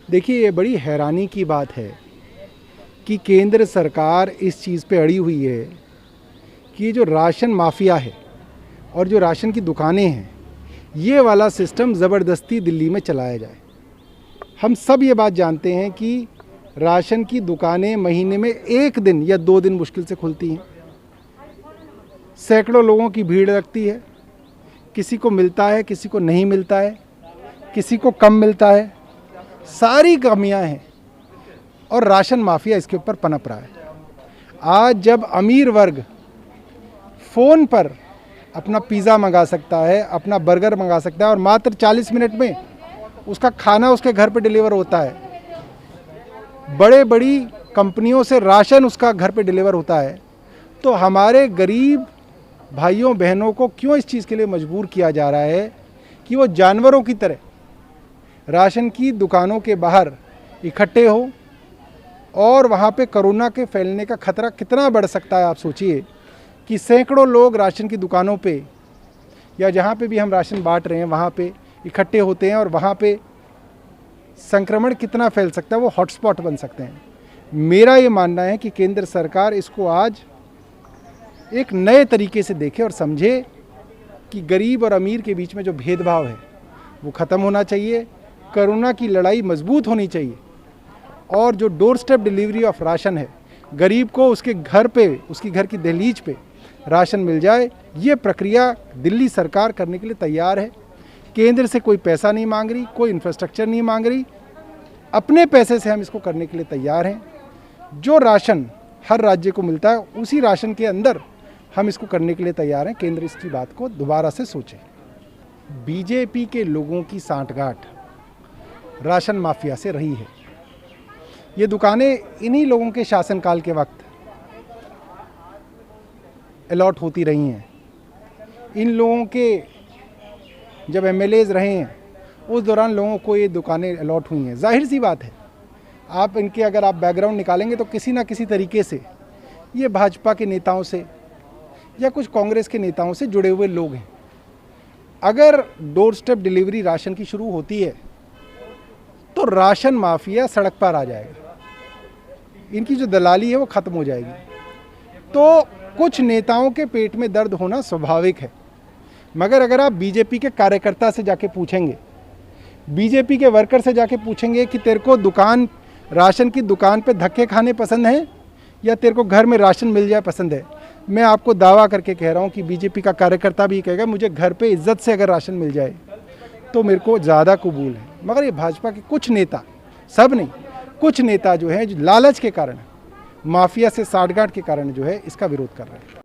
देखिए, ये बड़ी हैरानी की बात है कि केंद्र सरकार इस चीज़ पे अड़ी हुई है कि जो राशन माफिया है और जो राशन की दुकानें हैं, ये वाला सिस्टम ज़बरदस्ती दिल्ली में चलाया जाए। हम सब ये बात जानते हैं कि राशन की दुकानें महीने में 1 दिन या 2 दिन मुश्किल से खुलती हैं। सैकड़ों लोगों की भीड़ लगती है, किसी को मिलता है, किसी को नहीं मिलता है, किसी को कम मिलता है, सारी कमियां हैं और राशन माफिया इसके ऊपर पनप रहा है। आज जब अमीर वर्ग फ़ोन पर अपना पिज़्ज़ा मंगा सकता है, अपना बर्गर मंगा सकता है और मात्र 40 मिनट में उसका खाना उसके घर पे डिलीवर होता है, बड़े बड़ी कंपनियों से राशन उसका घर पे डिलीवर होता है, तो हमारे गरीब भाइयों बहनों को क्यों इस चीज़ के लिए मजबूर किया जा रहा है कि वो जानवरों की तरह राशन की दुकानों के बाहर इकट्ठे हो और वहाँ पे कोरोना के फैलने का खतरा कितना बढ़ सकता है। आप सोचिए कि सैकड़ों लोग राशन की दुकानों पे या जहाँ पे भी हम राशन बांट रहे हैं वहाँ पे इकट्ठे होते हैं और वहाँ पे संक्रमण कितना फैल सकता है, वो हॉटस्पॉट बन सकते हैं। मेरा ये मानना है कि केंद्र सरकार इसको आज एक नए तरीके से देखे और समझे कि गरीब और अमीर के बीच में जो भेदभाव है वो ख़त्म होना चाहिए, कोरोना की लड़ाई मजबूत होनी चाहिए और जो door step delivery of ration है, गरीब को उसके घर पे, उसकी घर की दहलीज पे राशन मिल जाए, ये प्रक्रिया दिल्ली सरकार करने के लिए तैयार है। केंद्र से कोई पैसा नहीं मांग रही, कोई इंफ्रास्ट्रक्चर नहीं मांग रही, अपने पैसे से हम इसको करने के लिए तैयार हैं। जो राशन हर राज्य को मिलता है उसी राशन के अंदर हम इसको करने के लिए तैयार हैं। केंद्र इसकी बात को दोबारा से सोचे। बीजेपी के लोगों की सांठगांठ राशन माफिया से रही है। ये दुकानें इन्हीं लोगों के शासनकाल के वक्त अलॉट होती रही हैं। इन लोगों के जब एमएलएज रहे हैं उस दौरान लोगों को ये दुकानें अलॉट हुई हैं। जाहिर सी बात है, आप इनके अगर आप बैकग्राउंड निकालेंगे तो किसी ना किसी तरीके से ये भाजपा के नेताओं से या कुछ कांग्रेस के नेताओं से जुड़े हुए लोग हैं। अगर डोर स्टेप डिलीवरी राशन की शुरू होती है तो राशन माफिया सड़क पर आ जाएगा, इनकी जो दलाली है वो ख़त्म हो जाएगी। तो कुछ नेताओं के पेट में दर्द होना स्वाभाविक है, मगर अगर आप बीजेपी के कार्यकर्ता से जाके पूछेंगे, बीजेपी के वर्कर से जाके पूछेंगे कि तेरे को राशन की दुकान पे धक्के खाने पसंद हैं या तेरे को घर में राशन मिल जाए पसंद है, मैं आपको दावा करके कह रहा हूँ कि बीजेपी का कार्यकर्ता भी कहेगा मुझे घर पे इज्जत से अगर राशन मिल जाए तो मेरे को ज़्यादा कबूल है। मगर ये भाजपा के कुछ नेता, सब नहीं, कुछ नेता जो है, जो लालच के कारण, माफिया से साठगांठ के कारण जो है, इसका विरोध कर रहे हैं।